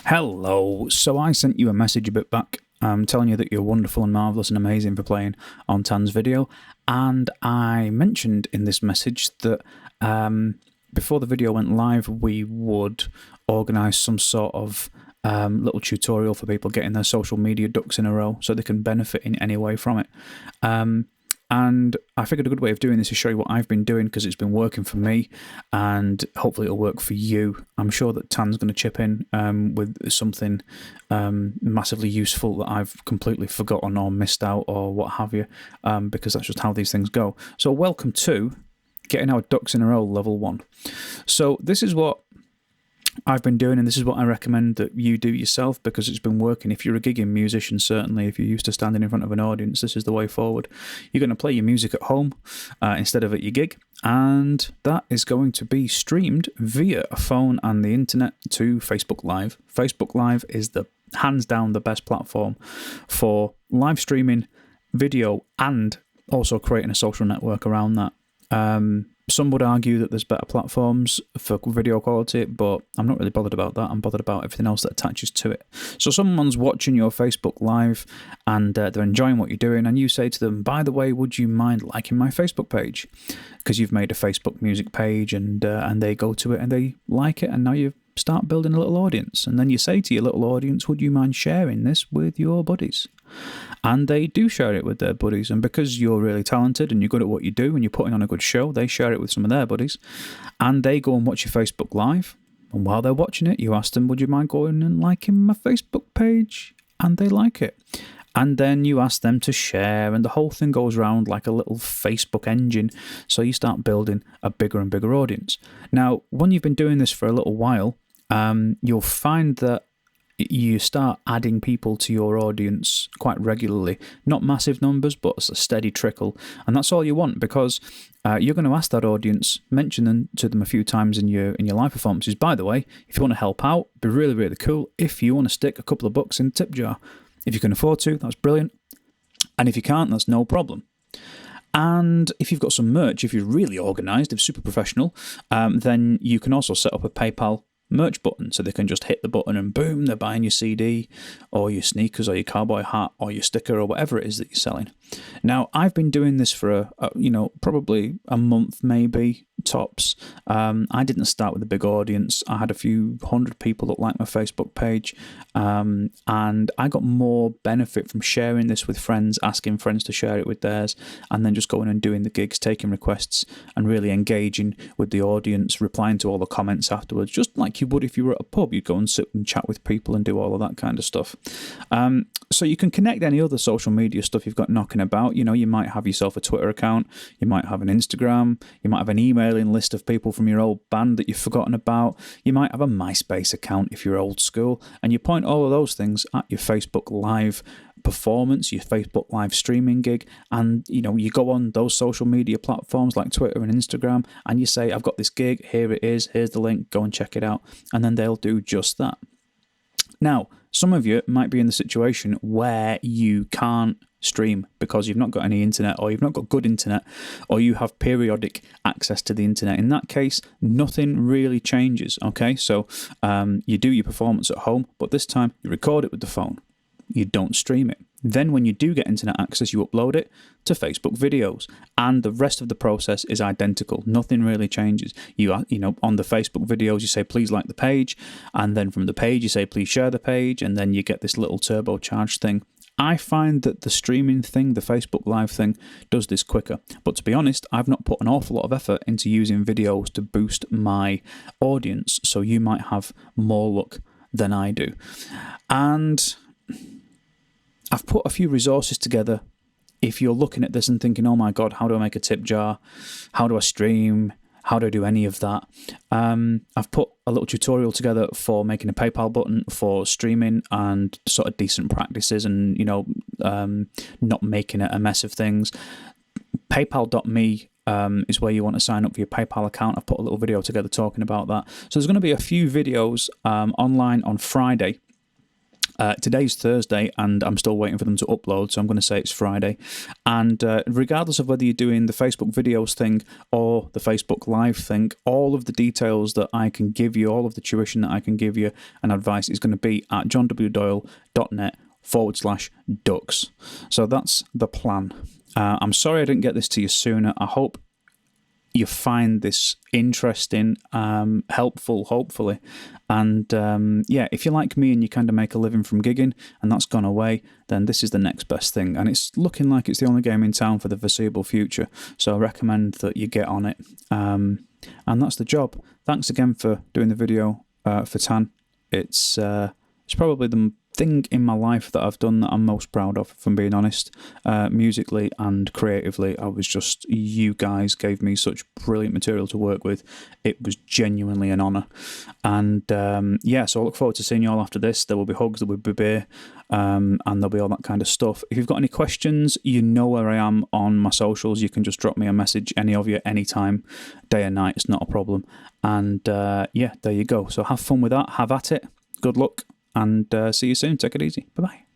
Hello. So I sent you a message a bit back telling you that you're wonderful and marvellous and amazing for playing on Tan's video. And I mentioned in this message that before the video went live, we would organise some sort of little tutorial for people getting their social media ducks in a row so they can benefit in any way from it. And I figured a good way of doing this is show you what I've been doing because it's been working for me and hopefully it'll work for you. I'm sure that Tan's going to chip in with something massively useful that I've completely forgotten or missed out or what have you, because that's just how these things go. So welcome to Getting Our Ducks in a Row Level 1. So this is what I've been doing, and this is what I recommend that you do yourself because it's been working. If you're a gigging musician, certainly, if you're used to standing in front of an audience, this is the way forward. You're going to play your music at home instead of at your gig, and that is going to be streamed via a phone and the internet to Facebook Live. Facebook Live is the hands down the best platform for live streaming video and also creating a social network around that. Some would argue that there's better platforms for video quality, but I'm not really bothered about that. I'm bothered about everything else that attaches to it. So someone's watching your Facebook Live and they're enjoying what you're doing, and you say to them, by the way, would you mind liking my Facebook page? Because you've made a Facebook music page and they go to it and they like it, and now you start building a little audience. And then you say to your little audience, would you mind sharing this with your buddies? And they do share it with their buddies, and because you're really talented and you're good at what you do and you're putting on a good show, they share it with some of their buddies, and they go and watch your Facebook Live, and while they're watching it, you ask them, would you mind going and liking my Facebook page? And they like it. And then you ask them to share, and the whole thing goes around like a little Facebook engine, so you start building a bigger and bigger audience. Now, when you've been doing this for a little while, you'll find that you start adding people to your audience quite regularly. Not massive numbers, but a steady trickle. And that's all you want, because you're going to ask that audience, mention them to them a few times in your live performances. By the way, if you want to help out, it'd be really, really cool if you want to stick a couple of bucks in the tip jar. If you can afford to, that's brilliant. And if you can't, that's no problem. And if you've got some merch, if you're really organised, if super professional, then you can also set up a PayPal merch button, so they can just hit the button and boom, they're buying your CD or your sneakers or your cowboy hat or your sticker or whatever it is that you're selling. Now, I've been doing this for probably a month, maybe tops. I didn't start with a big audience. I had a few hundred people that liked my Facebook page, and I got more benefit from sharing this with friends, asking friends to share it with theirs, and then just going and doing the gigs, taking requests, and really engaging with the audience, replying to all the comments afterwards, just like you would if you were at a pub. You'd go and sit and chat with people and do all of that kind of stuff. So you can connect any other social media stuff you've got knocking about. You might have yourself a Twitter account, you might have an Instagram, you might have an emailing list of people from your old band that you've forgotten about, you might have a MySpace account if you're old school, and you point all of those things at your Facebook Live performance, your Facebook Live streaming gig, and you go on those social media platforms like Twitter and Instagram, and you say, I've got this gig, here it is, here's the link, go and check it out, and then they'll do just that. Now, some of you might be in the situation where you can't stream because you've not got any internet, or you've not got good internet, or you have periodic access to the internet. In that case, nothing really changes, okay? So you do your performance at home, but this time you record it with the phone. You don't stream it. Then when you do get internet access, you upload it to Facebook videos, and the rest of the process is identical. Nothing really changes. You on the Facebook videos, you say, please like the page, and then from the page, you say, please share the page, and then you get this little turbocharged thing. I find that the streaming thing, the Facebook Live thing, does this quicker. But to be honest, I've not put an awful lot of effort into using videos to boost my audience, so you might have more luck than I do. And I've put a few resources together. If you're looking at this and thinking, oh my God, how do I make a tip jar? How do I stream? How do I do any of that? I've put a little tutorial together for making a PayPal button for streaming and sort of decent practices and, not making it a mess of things. PayPal.me is where you want to sign up for your PayPal account. I've put a little video together talking about that. So there's going to be a few videos online on Friday Today's Thursday, and I'm still waiting for them to upload, so I'm going to say it's Friday. And regardless of whether you're doing the Facebook videos thing or the Facebook Live thing, all of the details that I can give you, all of the tuition that I can give you and advice is going to be at johnwdoyle.net/ducks. So that's the plan. I'm sorry I didn't get this to you sooner. I hope you find this interesting, helpful, hopefully. And yeah, if you're like me and you kind of make a living from gigging and that's gone away, then this is the next best thing. And it's looking like it's the only game in town for the foreseeable future. So I recommend that you get on it. And that's the job. Thanks again for doing the video for Tan. It's probably the thing in my life that I've done that I'm most proud of, if I'm being honest. Musically and creatively, you guys gave me such brilliant material to work with. It was genuinely an honour. And yeah, so I look forward to seeing you all after this. There will be hugs, there will be beer, and there'll be all that kind of stuff. If you've got any questions, you know where I am on my socials. You can just drop me a message, any of you, anytime, day or night. It's not a problem. And yeah, there you go. So have fun with that. Have at it. Good luck. And see you soon. Take it easy. Bye-bye.